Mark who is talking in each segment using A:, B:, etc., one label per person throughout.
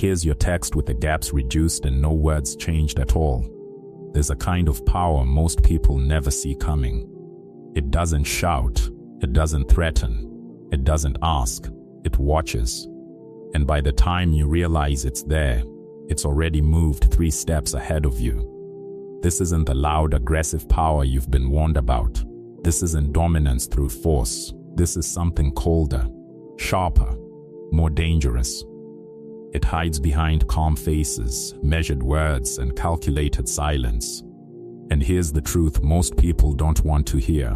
A: Here's your text with the gaps reduced and no words changed at all. There's a kind of power most people never see coming. It doesn't shout, it doesn't threaten, it doesn't ask, it watches. And by the time you realize it's there, it's already moved 3 steps ahead of you. This isn't the loud, aggressive power you've been warned about. This isn't dominance through force. This is something colder, sharper, more dangerous. It hides behind calm faces, measured words, and calculated silence. And here's the truth most people don't want to hear.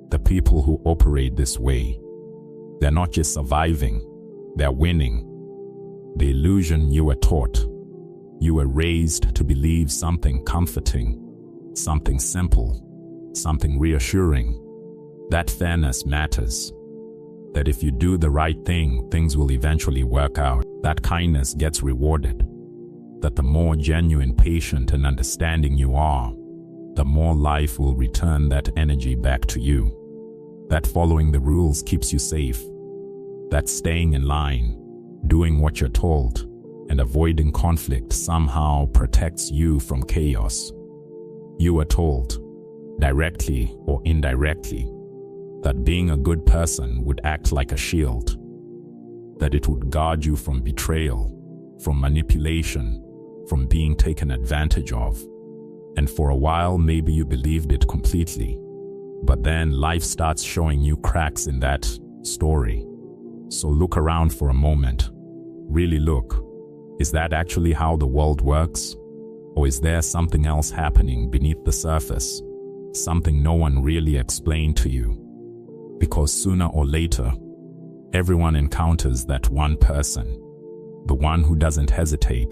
A: The people who operate this way, they're not just surviving, they're winning. The illusion you were taught. You were raised to believe something comforting, something simple, something reassuring. That fairness matters. That if you do the right thing, things will eventually work out. That kindness gets rewarded. That the more genuine, patient, and understanding you are, the more life will return that energy back to you. That following the rules keeps you safe. That staying in line, doing what you're told, and avoiding conflict somehow protects you from chaos. You were told, directly or indirectly, that being a good person would act like a shield, that it would guard you from betrayal, from manipulation, from being taken advantage of. And for a while, maybe you believed it completely. But then life starts showing you cracks in that story. So look around for a moment. Really look. Is that actually how the world works? Or is there something else happening beneath the surface? Something no one really explained to you? Because sooner or later, everyone encounters that one person. The one who doesn't hesitate.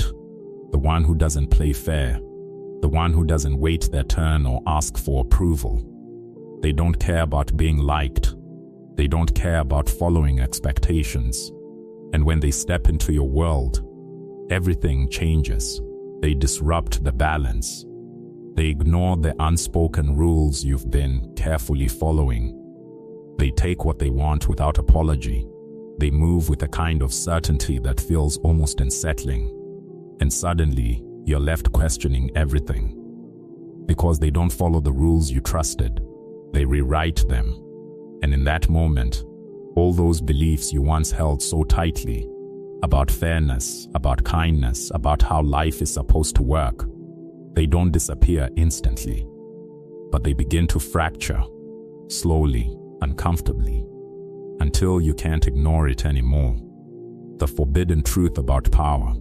A: The one who doesn't play fair. The one who doesn't wait their turn or ask for approval. They don't care about being liked. They don't care about following expectations. And when they step into your world, everything changes. They disrupt the balance. They ignore the unspoken rules you've been carefully following. They take what they want without apology. They move with a kind of certainty that feels almost unsettling. And suddenly, you're left questioning everything. Because they don't follow the rules you trusted. They rewrite them. And in that moment, all those beliefs you once held so tightly, about fairness, about kindness, about how life is supposed to work, they don't disappear instantly. But they begin to fracture, slowly, uncomfortably, until you can't ignore it anymore. The forbidden truth about power.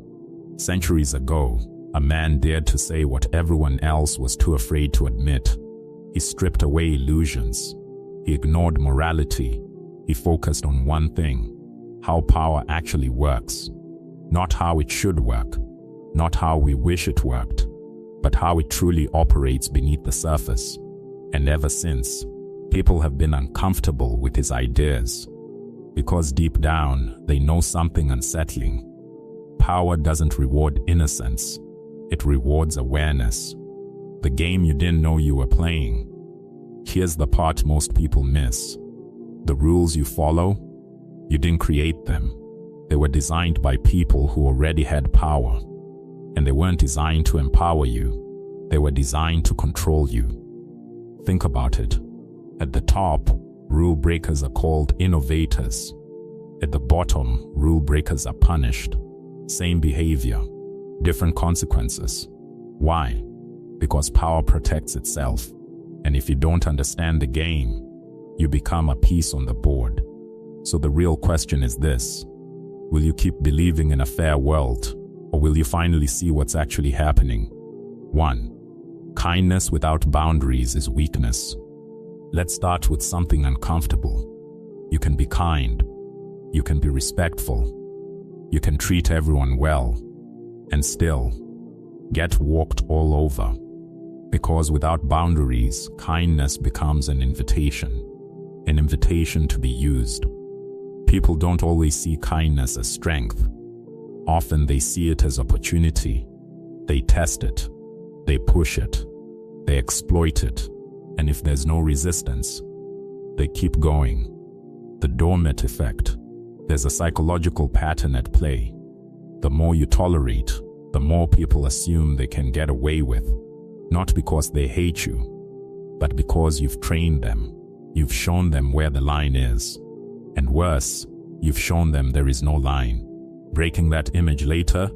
A: Centuries ago, a man dared to say what everyone else was too afraid to admit. He stripped away illusions. He ignored morality. He focused on one thing: how power actually works. Not how it should work, not how we wish it worked, but how it truly operates beneath the surface. And ever since, people have been uncomfortable with his ideas, because deep down, they know something unsettling. Power doesn't reward innocence. It rewards awareness. The game you didn't know you were playing. Here's the part most people miss. The rules you follow, you didn't create them. They were designed by people who already had power. And they weren't designed to empower you. They were designed to control you. Think about it. At the top, rule breakers are called innovators. At the bottom, rule breakers are punished. Same behavior, different consequences. Why? Because power protects itself. And if you don't understand the game, you become a piece on the board. So the real question is this: will you keep believing in a fair world, or will you finally see what's actually happening? 1. Kindness without boundaries is weakness. Let's start with something uncomfortable. You can be kind. You can be respectful. You can treat everyone well, and still get walked all over. Because without boundaries, kindness becomes an invitation to be used. People don't always see kindness as strength. Often they see it as opportunity. They test it. They push it. They exploit it. And if there's no resistance, they keep going. The doormat effect. There's a psychological pattern at play. The more you tolerate, the more people assume they can get away with. Not because they hate you, but because you've trained them. You've shown them where the line is. And worse, you've shown them there is no line. Breaking that image later,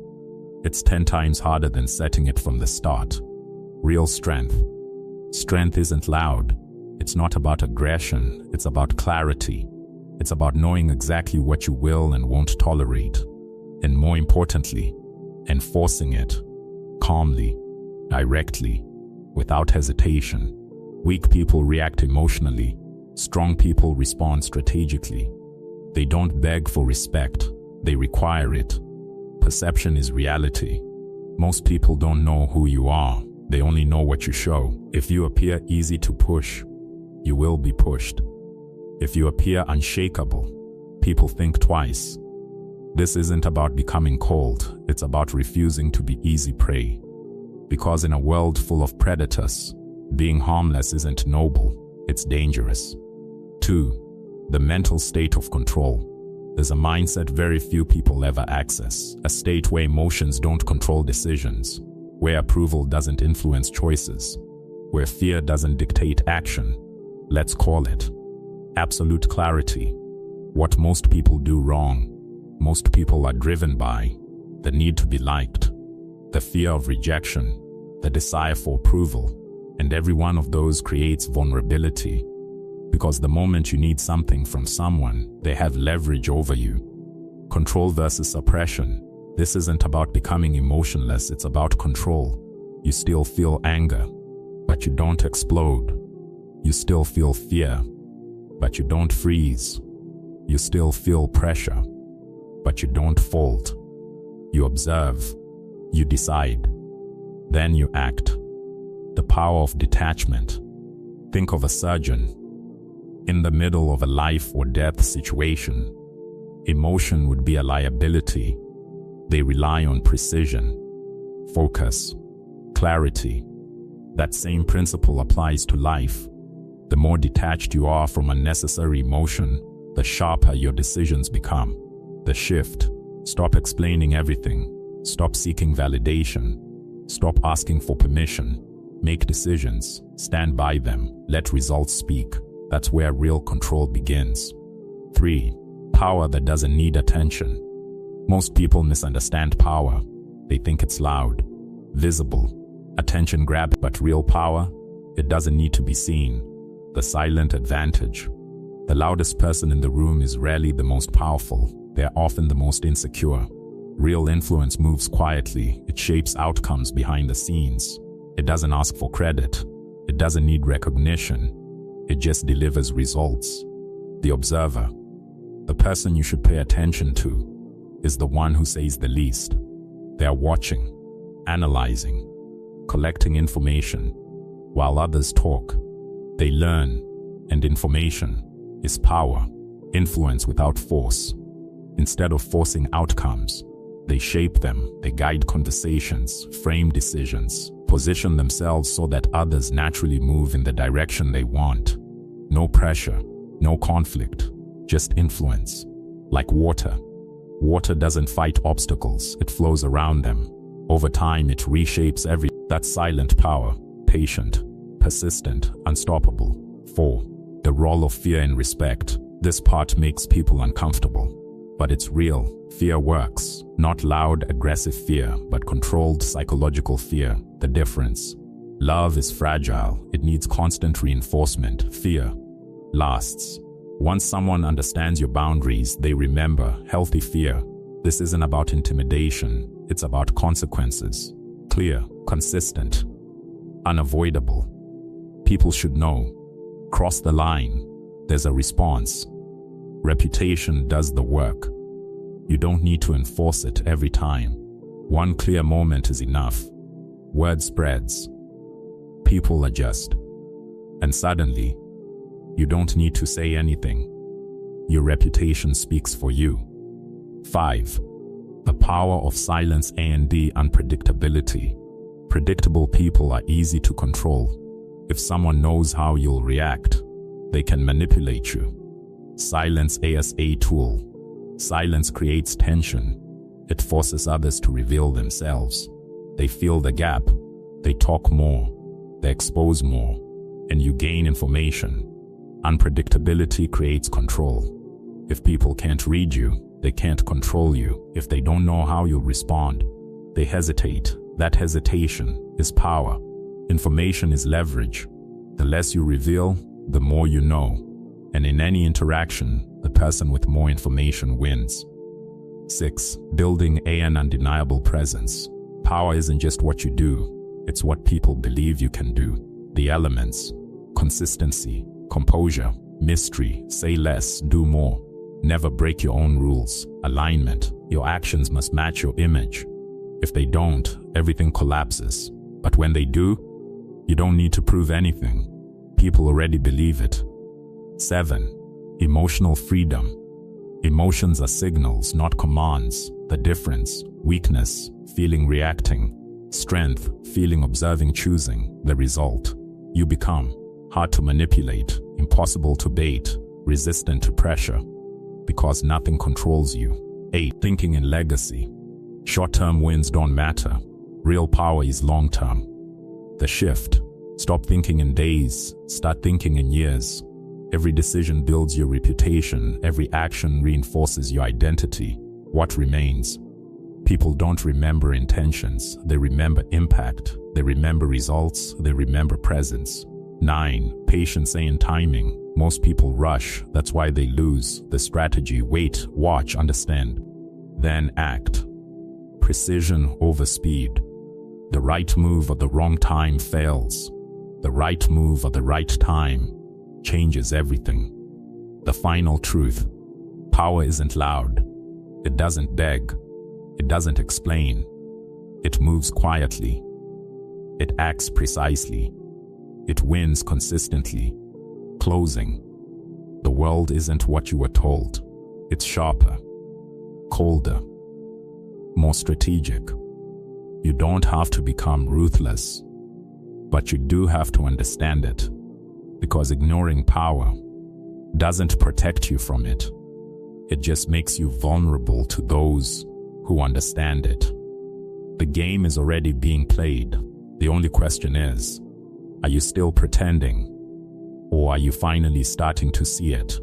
A: it's 10 times harder than setting it from the start. Real strength. Strength isn't loud. It's not about aggression. It's about clarity. It's about knowing exactly what you will and won't tolerate. And more importantly, enforcing it calmly, directly, without hesitation. Weak people react emotionally. Strong people respond strategically. They don't beg for respect. They require it. Perception is reality. Most people don't know who you are. They only know what you show. If you appear easy to push, you will be pushed. If you appear unshakable, people think twice. This isn't about becoming cold. It's about refusing to be easy prey. Because in a world full of predators, being harmless isn't noble, it's dangerous. 2. The mental state of control. There's a mindset very few people ever access, a state where emotions don't control decisions, where approval doesn't influence choices, where fear doesn't dictate action. Let's call it absolute clarity. What most people do wrong, most people are driven by the need to be liked, the fear of rejection, the desire for approval, and every one of those creates vulnerability. Because the moment you need something from someone, they have leverage over you. Control versus suppression. This isn't about becoming emotionless, it's about control. You still feel anger, but you don't explode. You still feel fear, but you don't freeze. You still feel pressure, but you don't fold. You observe, you decide, then you act. The power of detachment. Think of a surgeon. In the middle of a life or death situation, emotion would be a liability. They rely on precision, focus, clarity. That same principle applies to life. The more detached you are from unnecessary emotion, the sharper your decisions become. The shift. Stop explaining everything. Stop seeking validation. Stop asking for permission. Make decisions. Stand by them. Let results speak. That's where real control begins. 3. Power that doesn't need attention. Most people misunderstand power. They think it's loud, visible, attention grabbing, but real power, it doesn't need to be seen. The silent advantage. The loudest person in the room is rarely the most powerful. They're often the most insecure. Real influence moves quietly. It shapes outcomes behind the scenes. It doesn't ask for credit. It doesn't need recognition. It just delivers results. The observer. The person you should pay attention to is the one who says the least. They are watching, analyzing, collecting information. While others talk, they learn, and information is power, influence without force. Instead of forcing outcomes, they shape them, they guide conversations, frame decisions, position themselves so that others naturally move in the direction they want. No pressure, no conflict, just influence. Like water. Water doesn't fight obstacles, it flows around them. Over time, it reshapes That's silent power, patient, persistent, unstoppable. 4. The role of fear and respect. This part makes people uncomfortable, but it's real. Fear works. Not loud, aggressive fear, but controlled psychological fear. The difference. Love is fragile. It needs constant reinforcement. Fear lasts. Once someone understands your boundaries, they remember. Healthy fear. This isn't about intimidation. It's about consequences. Clear, consistent, unavoidable. People should know. Cross the line. There's a response. Reputation does the work. You don't need to enforce it every time. One clear moment is enough. Word spreads. People adjust. And suddenly, you don't need to say anything. Your reputation speaks for you. 5. The power of silence and unpredictability. Predictable people are easy to control. If someone knows how you'll react, they can manipulate you. Silence as a tool. Silence creates tension. It forces others to reveal themselves. They fill the gap. They talk more. They expose more. And you gain information. Unpredictability creates control. If people can't read you, they can't control you. If they don't know how you'll respond, they hesitate. That hesitation is power. Information is leverage. The less you reveal, the more you know. And in any interaction, the person with more information wins. 6. Building an undeniable presence. Power isn't just what you do, it's what people believe you can do. The elements: consistency, composure, mystery, say less, do more. Never break your own rules. Alignment. Your actions must match your image. If they don't, everything collapses. But when they do, you don't need to prove anything. People already believe it. 7. Emotional freedom. Emotions are signals, not commands. The difference: weakness, feeling reacting; strength, feeling observing choosing. The result: you become hard to manipulate, impossible to bait, resistant to pressure, because nothing controls you. 8. Thinking in legacy. Short-term wins don't matter. Real power is long-term. The shift: stop thinking in days, start thinking in years. Every decision builds your reputation. Every action reinforces your identity. What remains? People don't remember intentions. They remember impact. They remember results. They remember presence. 9. Patience and timing. Most people rush. That's why they lose. The strategy: wait, watch, understand, then act. Precision over speed. The right move at the wrong time fails. The right move at the right time changes everything. The final truth: power isn't loud. It doesn't beg. It doesn't explain. It moves quietly. It acts precisely. It wins consistently. Closing. The world isn't what you were told. It's sharper, colder, more strategic. You don't have to become ruthless, but you do have to understand it. Because ignoring power doesn't protect you from it. It just makes you vulnerable to those who understand it. The game is already being played. The only question is, are you still pretending? Or are you finally starting to see it?